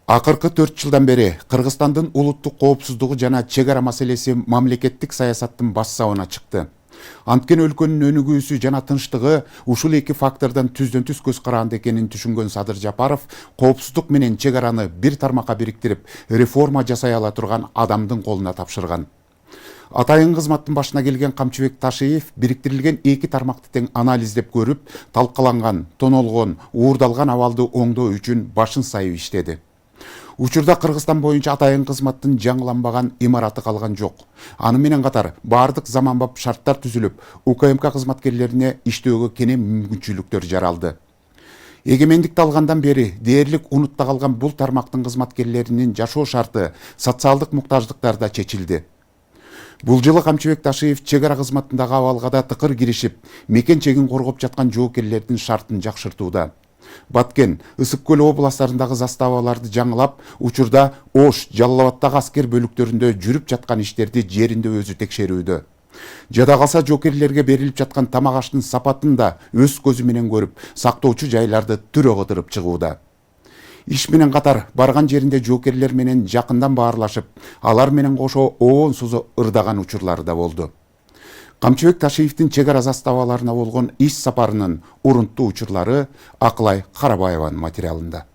Акыркы 4 жылдан бери Кыргызстандын улуттук коопсуздугу жана чек ара маселеси мамлекеттик саясаттын баш сабына чыкты. Анткени өлкөнүн өнүгүүсү жана тынчтыгы ушул эки фактордон түздөн түз көз каранды экенин түшүнгөн Садыр Жапаров коопсуздук менен чек араны бир тармакка бириктирип, реформа жасай ала турган адамдын колуна тапшырган. Атайын кызматтын башына келген Камчыбек Ташиев бириктирилген эки тармакты тең анализдеп көрүп, талкаланган, тонолгон, уурдалган абалды оңдоо үчүн башын сайып иштеди. Учурда Кыргызстан боюнча атайын кызматтын жаңыланбаган имараты калган жок. Аны менен катар баардык заманбап шарттар түзүлүп, УКМК кызматкерлерине иштөөгө кенен мүмкүнчүлүктөр жаралды. Эгемендикти алгандан бери дээрлик унутта калган бул тармактын кызматкерлеринин жашоо шарты, социалдык муктаждыктары да чечилди. Бул жылы Камчыбек Ташиев чек ара кызматындагы абалга да тыкыр киришип, мекен чегин коргоп жаткан жоокерлердин шартын жакшыртууда. Баткен, Ысык көл областарындагы заставаларды жаңылап, учурда Ош, Жалал Абаддагы аскер бөлүктөрүндө жүрүп жаткан иштерди жеринде өзү текшерүүдө. Жада калса жоокерлерге берилип жаткан тамак аштын сапатын да өз көзү менен көрүп, сактоочу жайларды түрө кыдырып чыгууда. Иш менен катар барган жеринде жоокерлер менен жакындан баарлашып, алар менен кошо оон-сузу ырдаган учурлары да болду. Камчыбек Ташиевдин чек ара заставаларына болгон иш сапарынын урунттуу учурлары Акылай Карабаеванын материалында.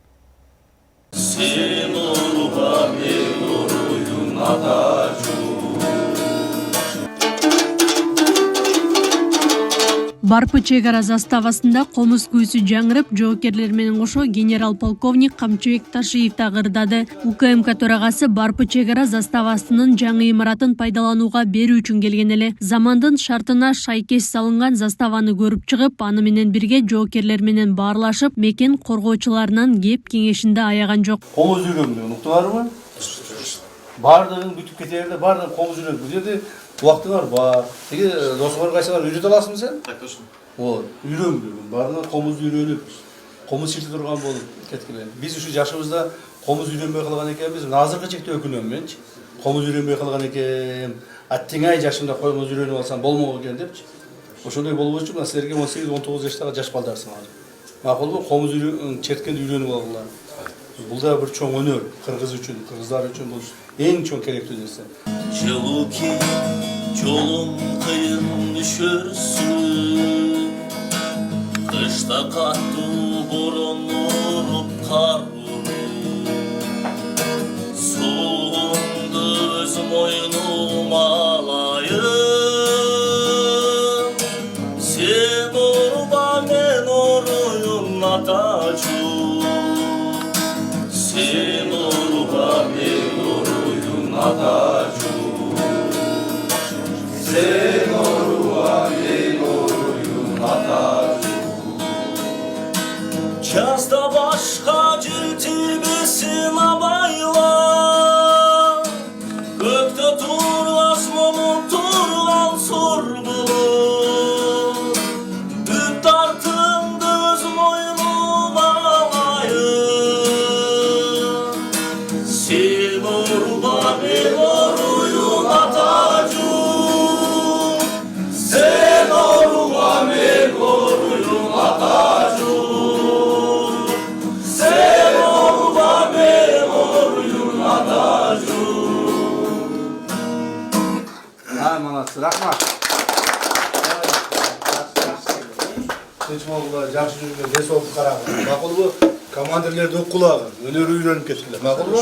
Барпы чек ара заставасында комуз күүсү жаңырып, жоокерлер менен кошо генерал-полковник Камчыбек Ташиев да кырдады. УКМК төрагасы Барпы чек ара заставасынын жаңы имаратын пайдаланууга берүү үчүн келген эле. Замандын шартына шайкеш салынган заставаны көрүп чыгып, аны менен бирге жоокерлер менен баарлашып, мекен коргоочуларынан кеп кеңешинде аяган жок. Комуз үйрөнгөн уктуңарбы? Бардыгын бүтүп кетерде, бардыгын комуз үйрөнгөн. Бул жерде убактыңар бар. Теге досуңар кайсыңар үйрөтө аласыңбы сен? Точно. Вот, үйрөнгөн. Бардыгын комуз үйрөнүп, комуз чирте турган болуп кеткиле. Биз ушу жашыбызда комуз үйрөнбөй калган экенбиз. Азыркы чекте өкүнөм менчи. Комуз үйрөнбөй калган экен. Аттеңай жашымда комуз үйрөнүп алсам болмок экен депчи. Ошондой болбош үчүн силерге 18-19 жаштагы жаш балдарсыңар. Макулбу? Комуз черткенди үйрөнүп алгыла. Бул да бир чоң өнөр, кыргыз үчүн, кыргыздар үчүн бул эң чоң керектүү нерсе. Жылуки жолун кыйын düşөрсүн, кышта каттуу борон уруп кар уруп, суунду өз мойнума алайын, сен орба мен оруюн атачу. Sen oruğa men oruyun atacı. Sen oruğa men oruyun atacı. Kazda başka ciltibesin abayla, gökte turlas mumun turlan sorgulu. Büt tartındı öz moynuma alayın. Sen orba ben oruyun atacı. Sen orba ben oruyun atacı. Sen orba ben oruyun atacı. Ay manatçı, rahmat. Tinchmoğlular, жақсы жүрген, ден соолук карагын. Макулбу? Командирлерди укулагын, өнөрү үйрөнүп кеткиле. Макулбу?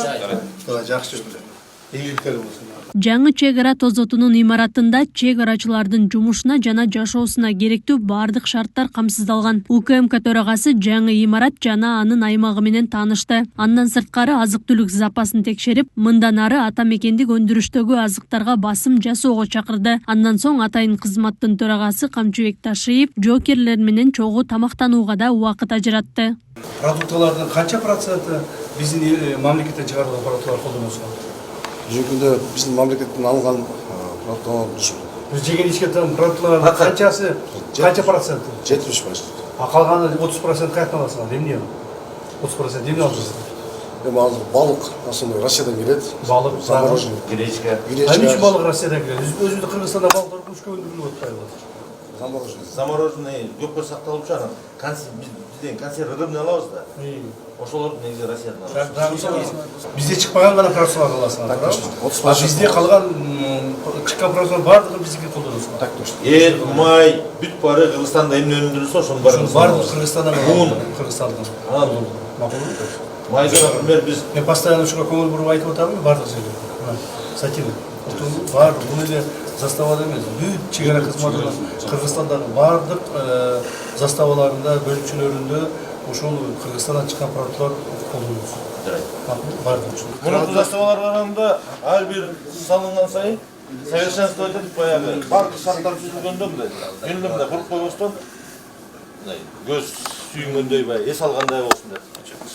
Жақсы жүргүлөр. Ийгиликтер болсун. Жаңы чек ара тозотунун имаратында чек арачылардын жумушуна жана жашоосуна керектүү баардык шарттар камсыздалган. УКМК төрагасы жаңы имарат жана анын аймагы менен таанышты. Андан сырткары азык-түлүк запасын текшерип, мындан ары ата мекендик өндүрүштөгү азыктарга басым жасоого чакырды. Андан соң атайын кызматтын төрагасы Камчыбек Ташиев жоокерлер менен чогуу тамактанууга да убакыт ажыратты. Продукталардын канча проценти биздин мамлекеттен чыгарылган продукталар колдоносуңар? Жүгінде біздің мемлекеттен алған продукталар Біз жеген ешкеттен продукталардың қанчасы, қанша проценті? 70%. Қалғаны 30% қайтын аласыңар, емне? 30% емне аласыңар? Балық, основной, Россиядан келеді. Балық, замороженный. Гречка. Неше балық Россиядан келеді? Өзімді Қырғызстанда балықтар көшке өндіріліп отпай болады. Замороженный. Замороженный, көп сақталып жатыр. деген консерваларны алабыз да. Ошолор негизи Россиядан алабыз. Бизде чыкпаган гана профессорлар каласың. Так точно. Бизде калган чыккан профессорлар бардыгын биздики колдоносуң. Так точно. Май, бүт бары Кыргызстанда эмне өнүндүрүлсө ошонун баарын Бардыгы Кыргызстандан Буун. Кыргызстандан. Макулбу? майда, например, биз Мен постоянно ушуга көңүл буруп айтып атамын, бардык жерде. Сатир. Бар, бул эле заставада эмес. Бүт чек ара кызматынын Кыргызстандагы бардык заставаларында, бөлүкчөлөрүндө ошол Кыргызстандан чыккан продуктлар колдонулат. Бардык. мурунку заставалар караганда ар бир салынган сайын совершенство этип баягы бардык шарттар түзүлгөндө мындай жөнүндө мындай куруп койбостон мындай көз сүйүнгөндөй баягы эс алгандай болсун деп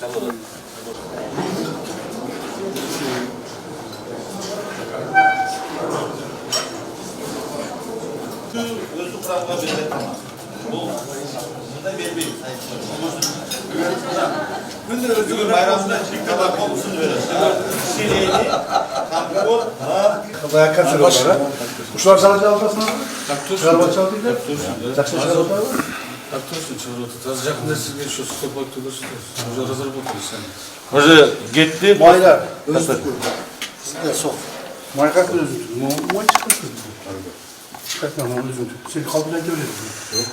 шалырат. Өзү курамга берилет тамак. Бул мындай бербейбиз. Бүгүн байрамында чиктала коопсун берет. Сирени, кампот, Баягы консервалар. Ушулар жала жалатасыңар? Так точно. Жарбачал дейдер? Жакшы чыгарып атабы? Так точно, чыгарып. Жакында сизге еще сколько уже разработали сами. уже кетти. Майда өзүндүкү. Сок. Май как өзүндүкү? Май чыкты. Как нам өзүндүкү? Сен калпына келесиң.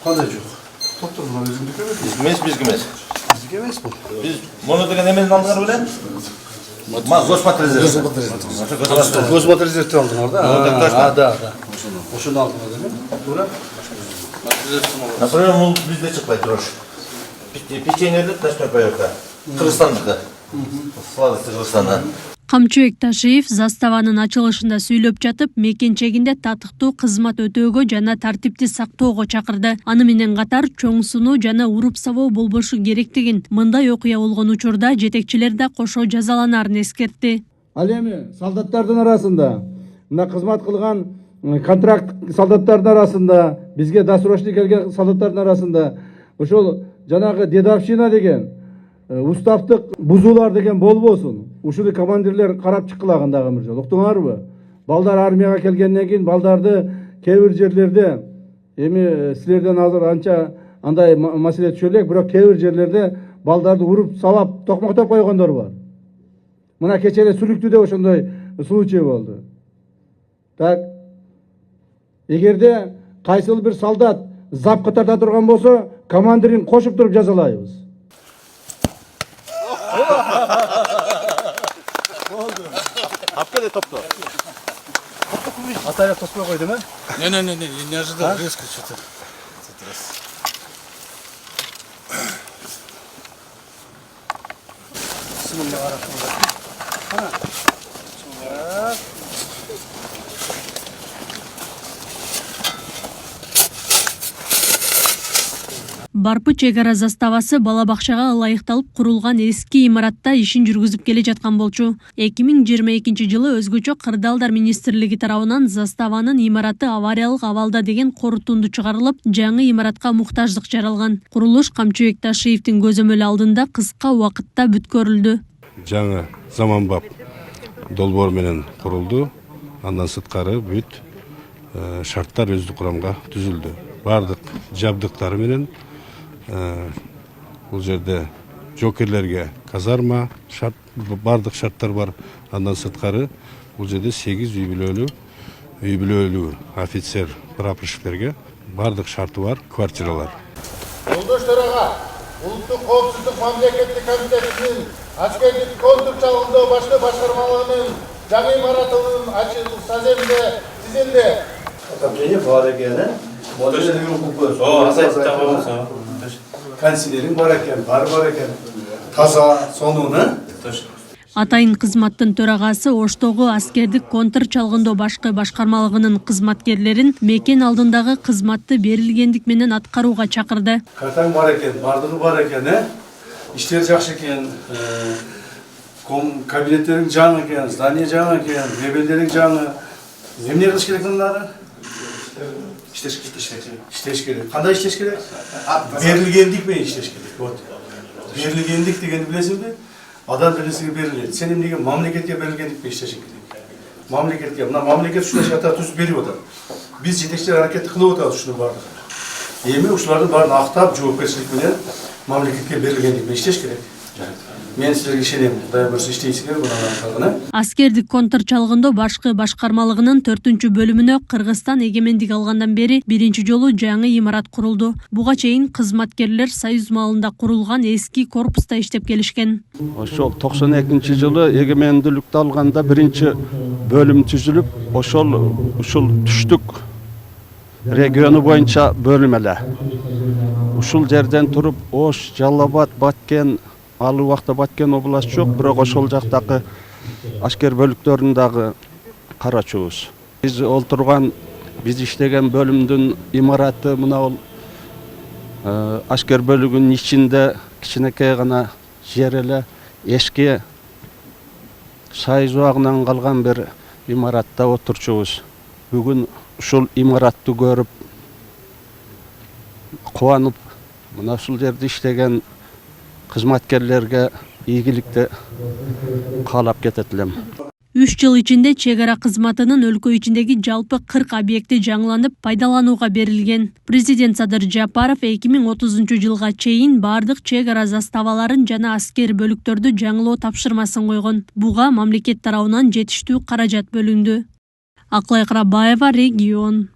Кандай жок? Топтор мына өзүндүкү эмес. Эмес, бизге эмес. Бизге эмес бул. Биз мону деген эмени алдыңар белем? Госпотрезерв. Госпотрезервти алдыңар да? Да. Ошону алдыңар да? Туура? Например, бул бизде чыкпайт дрожь. Печеньелик ночной поёрка. Кыргызстандыкы. Сладости Кыргызстанда. Камчыбек Ташиев заставанын ачылышында сүйлөп жатып, мекенчегинде татыктуу кызмат өтөөгө жана тартипти сактоого чакырды. Аны менен катар чоң сунуу жана уруп сабоо болбошу керектигин, мындай окуя болгон учурда жетекчилер да кошо жазаланарын эскертти. Ал эми солдаттардын арасында, мына кызмат кылган контракт солдаттардын арасында, бизге досрочный келген солдаттардын арасында ошол жанагы дедовщина деген уставдык бузуулар деген болбосун. Ушуну командирлер карап чыккылаган дагы бир жолу. Уктуңарбы? Балдар армияга келгенден кийин балдарды кээ бир жерлерде эми силерден азыр анча андай маселе түшө элек, бирок кээ бир жерлерде балдарды уруп сабап токмоктоп койгондор бар. Мына кече эле Сүлүктүдө ошондой случай болду. Так. Эгерде кайсыл бир солдат запка тарта турган болсо, командирин кошуп туруп жазалайбыз. Апкаде топту. Атайла тоспой койду ма? Не ожидал, резко что-то. Барпы чек ара заставасы бала бакчага ылайыкталып курулган эски имаратта ишин жүргүзүп келе жаткан болчу. 2022-жылы өзгөчө кырдаалдар министрлиги тарабынан заставанын имараты авариялык абалда деген корутунду чыгарылып, жаңы имаратка муктаждык жаралган. Курулуш Камчыбек Ташиевдин көзөмөлү алдында кыска убакытта бүткөрүлдү. Жаңы заманбап долбоор менен курулду. Андан сырткары бүт шарттар өздүк курамга түзүлдү. Бардык жабдыктары менен бул жерде жокерлерге казарма, бардык шарттар бар. Андан сырткары бул жерде 8 үй бүлөлүү офицер прапорщиктерге бардык шарты бар квартиралар. Жолдошторго улуттук коопсуздук мамлекеттик комитетинин аскердик контур чагылдоо башкы башкармалыгынын жаңы имаратынын ачылуу саземинде тизилди. Отопление бар экен, консилерин бар экен, бар экен. Таза, сонуна. Атайын кызматтын төрагасы Оштогу аскердик контр чалгындоо башкы башкармалыгынын кызматкерлерин мекен алдындагы кызматты берилгендик менен аткарууга чакырды. Картаң бар экен, бардыгы бар экен, иштер жакшы экен. Кабинеттериң жаңы экен, здание жаңы экен, мебелдериң жаңы. Эмне кылыш керек мындары? Иштеш керек. Кандай иштеш керек? Берилгендик менен иштеш керек. Вот. Берилгендик дегенди билесиңби? Адам белесиге берилет. Сен эмнеге мамлекетке берилгендик менен иштеш керек? Мамлекетке, мына мамлекет ушундай шарттар түзүп берип атат. Биз жетекчилер аракет кылып атабыз ушунун баардыгын. Эми ушулардын баарын актап, жоопкерчилик менен мамлекетке берилгендигин иштеш керек. Мен силерге ишенем. Кудай буюрса иштейсиңер буга. Аскердик контр чалгындоо башкы башкармалыгынын 4-бөлүмүнө Кыргызстан эгемендик алгандан бери биринчи жолу жаңы имарат курулду. Буга чейин кызматкерлер Союз малында курулган эски корпуста иштеп келишкен. Ошол 92-жылы эгемендүүлүктү алганда биринчи бөлүм түзүлүп, ушул түштүк региону боюнча бөлүм эле. Ушул жерден туруп Ош, Жалал-Абад, Баткен, ал убакта Баткен область жок, бирок ошол жактагы аскер бөлүктөрүн дагы карачубуз. Биз иштеген бөлүмдүн имараты мына бул аскер бөлүгүнүн ичинде кичинекей гана жер эле, эски Союз убагынан калган бир имаратта отурчубуз. Бүгүн ушул имаратты көрүп, кубанып, мына ушул жерде иштеген кызматкерлерге ийгиликти каалап кетет элем. 3 жыл ичинде чек ара кызматынын өлкө ичиндеги жалпы 40 объекти жаңыланып пайдаланууга берилген. Президент Садыр Жапаров 2030-жылга чейин бардык чек ара заставаларын жана аскер бөлүктөрдү жаңылоо тапшырмасын койгон. Буга мамлекет тарабынан жетиштүү каражат бөлүндү. Аклай Карабаева, Регион.